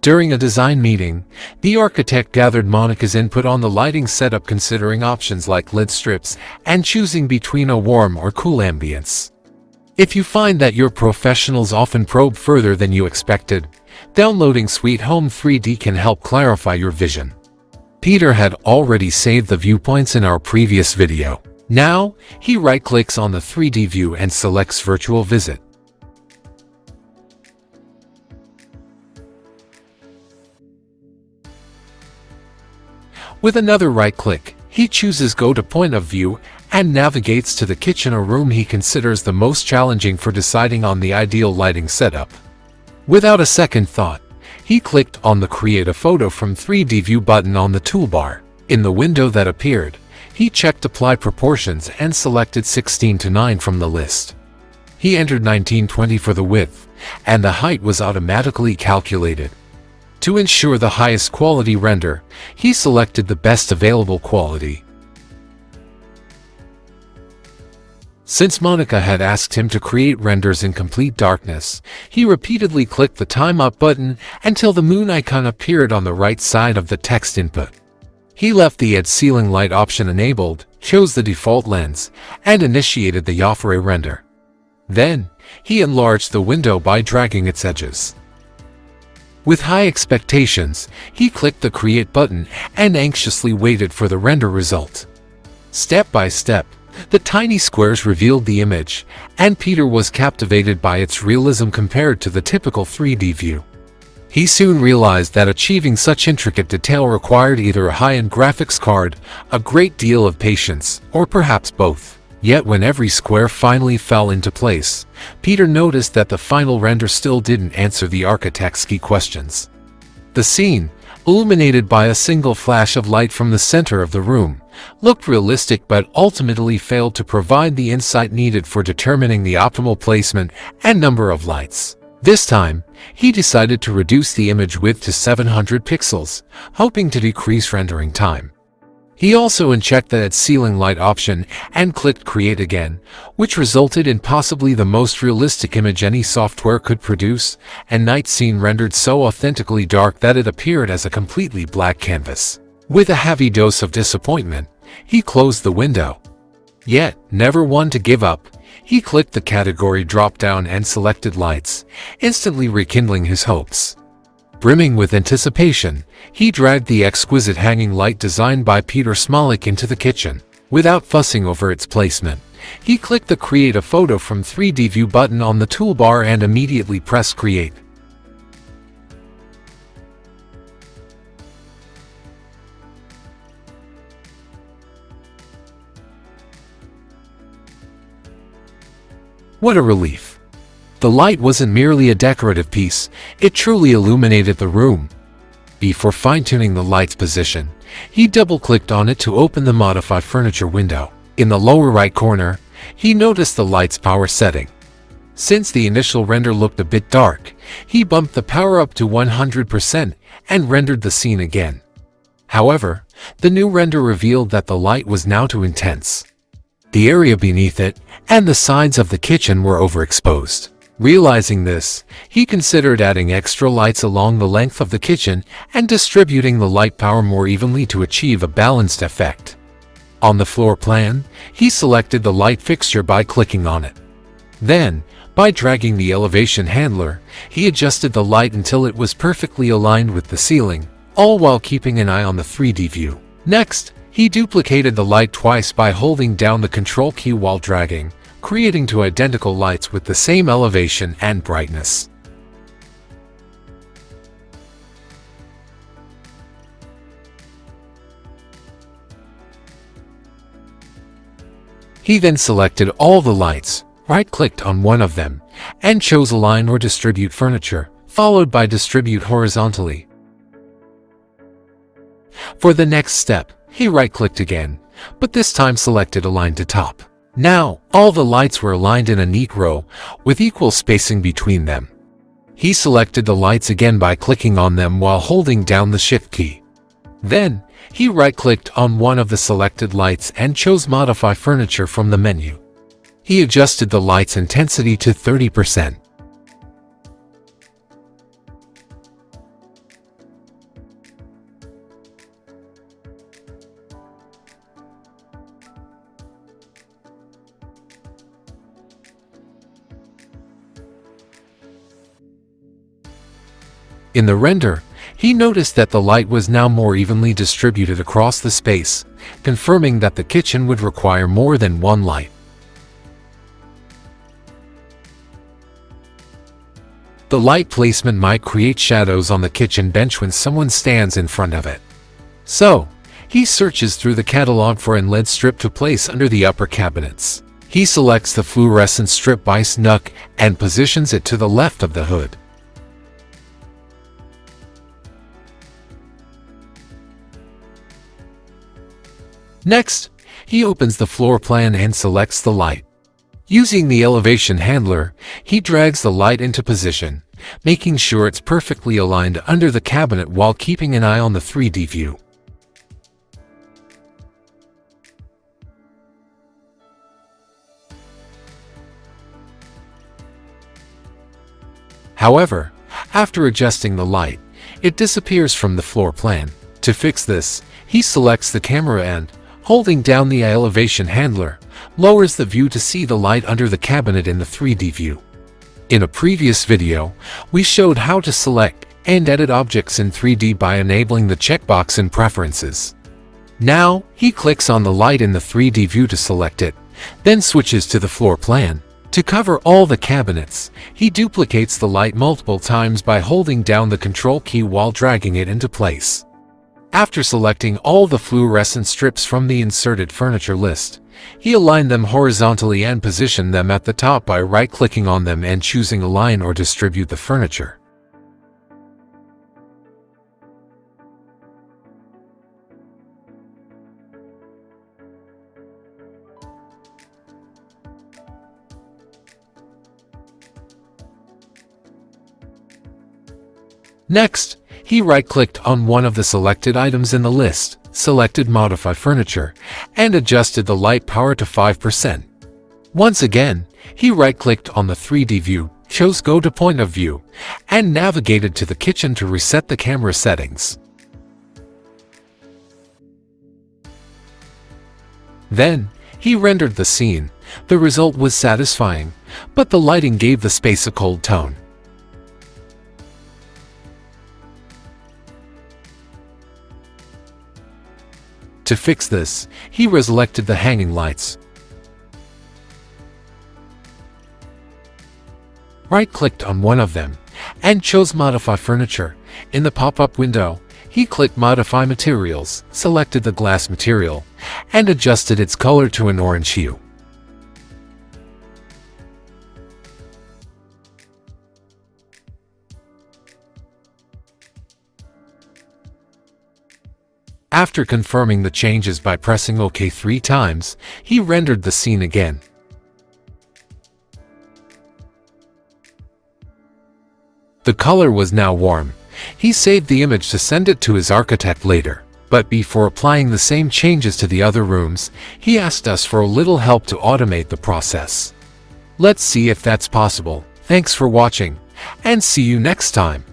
During a design meeting, the architect gathered Monica's input on the lighting setup, considering options like lid strips and choosing between a warm or cool ambience. If you find that your professionals often probe further than you expected, downloading Sweet Home 3D can help clarify your vision. Peter had already saved the viewpoints in our previous video. Now, he right-clicks on the 3D view and selects Virtual Visit. With another right-click, he chooses Go to Point of View and navigates to the kitchen, a room he considers the most challenging for deciding on the ideal lighting setup. Without a second thought, he clicked on the Create a Photo from 3D View button on the toolbar. In the window that appeared, he checked Apply Proportions and selected 16:9 from the list. He entered 1920 for the width, and the height was automatically calculated. To ensure the highest quality render, he selected the best available quality. Since Monica had asked him to create renders in complete darkness, he repeatedly clicked the Time Up button until the moon icon appeared on the right side of the text input. He left the Add Ceiling Light option enabled, chose the default lens, and initiated the Joffre render. Then, he enlarged the window by dragging its edges. With high expectations, he clicked the Create button and anxiously waited for the render result. Step by step, the tiny squares revealed the image, and Peter was captivated by its realism compared to the typical 3D view. He soon realized that achieving such intricate detail required either a high-end graphics card, a great deal of patience, or perhaps both. Yet when every square finally fell into place, Peter noticed that the final render still didn't answer the architect's key questions. The scene, illuminated by a single flash of light from the center of the room, looked realistic but ultimately failed to provide the insight needed for determining the optimal placement and number of lights. This time, he decided to reduce the image width to 700 pixels, hoping to decrease rendering time. He also unchecked the Add Ceiling Light option and clicked Create again, which resulted in possibly the most realistic image any software could produce, a night scene rendered so authentically dark that it appeared as a completely black canvas. With a heavy dose of disappointment, he closed the window. Yet, never one to give up, he clicked the category drop-down and selected Lights, instantly rekindling his hopes. Brimming with anticipation, he dragged the exquisite hanging light designed by Peter Smolik into the kitchen. Without fussing over its placement, he clicked the Create a Photo from 3D View button on the toolbar and immediately pressed Create. What a relief! The light wasn't merely a decorative piece, it truly illuminated the room. Before fine-tuning the light's position, he double-clicked on it to open the Modify Furniture window. In the lower right corner, he noticed the light's power setting. Since the initial render looked a bit dark, he bumped the power up to 100% and rendered the scene again. However, the new render revealed that the light was now too intense. The area beneath it and the sides of the kitchen were overexposed. Realizing this, he considered adding extra lights along the length of the kitchen and distributing the light power more evenly to achieve a balanced effect. On the floor plan, he selected the light fixture by clicking on it. Then, by dragging the elevation handler, he adjusted the light until it was perfectly aligned with the ceiling, all while keeping an eye on the 3D view. Next, he duplicated the light twice by holding down the Control key while dragging, creating two identical lights with the same elevation and brightness. He then selected all the lights, right-clicked on one of them, and chose Align or Distribute Furniture, followed by Distribute Horizontally. For the next step, he right-clicked again, but this time selected Align to Top. Now, all the lights were aligned in a neat row, with equal spacing between them. He selected the lights again by clicking on them while holding down the Shift key. Then, he right-clicked on one of the selected lights and chose Modify Furniture from the menu. He adjusted the light's intensity to 30%. In the render, he noticed that the light was now more evenly distributed across the space, confirming that the kitchen would require more than one light. The light placement might create shadows on the kitchen bench when someone stands in front of it. So, he searches through the catalog for an LED strip to place under the upper cabinets. He selects the fluorescent strip by Snook and positions it to the left of the hood. Next, he opens the floor plan and selects the light. Using the elevation handler, he drags the light into position, making sure it's perfectly aligned under the cabinet while keeping an eye on the 3D view. However, after adjusting the light, it disappears from the floor plan. To fix this, he selects the camera and, holding down the elevation handler, lowers the view to see the light under the cabinet in the 3D view. In a previous video, we showed how to select and edit objects in 3D by enabling the checkbox in Preferences. Now, he clicks on the light in the 3D view to select it, then switches to the floor plan. To cover all the cabinets, he duplicates the light multiple times by holding down the Control key while dragging it into place. After selecting all the fluorescent strips from the inserted furniture list, he aligned them horizontally and positioned them at the top by right-clicking on them and choosing Align or Distribute the furniture. Next, he right-clicked on one of the selected items in the list, selected Modify Furniture, and adjusted the light power to 5%. Once again, he right-clicked on the 3D view, chose Go to Point of View, and navigated to the kitchen to reset the camera settings. Then, he rendered the scene. The result was satisfying, but the lighting gave the space a cold tone. To fix this, he reselected the hanging lights. Right-clicked on one of them, and chose Modify Furniture. In the pop-up window, he clicked Modify Materials, selected the glass material, and adjusted its color to an orange hue. After confirming the changes by pressing OK 3 times, he rendered the scene again. The color was now warm. He saved the image to send it to his architect later, but before applying the same changes to the other rooms, he asked us for a little help to automate the process. Let's see if that's possible. Thanks for watching, and see you next time.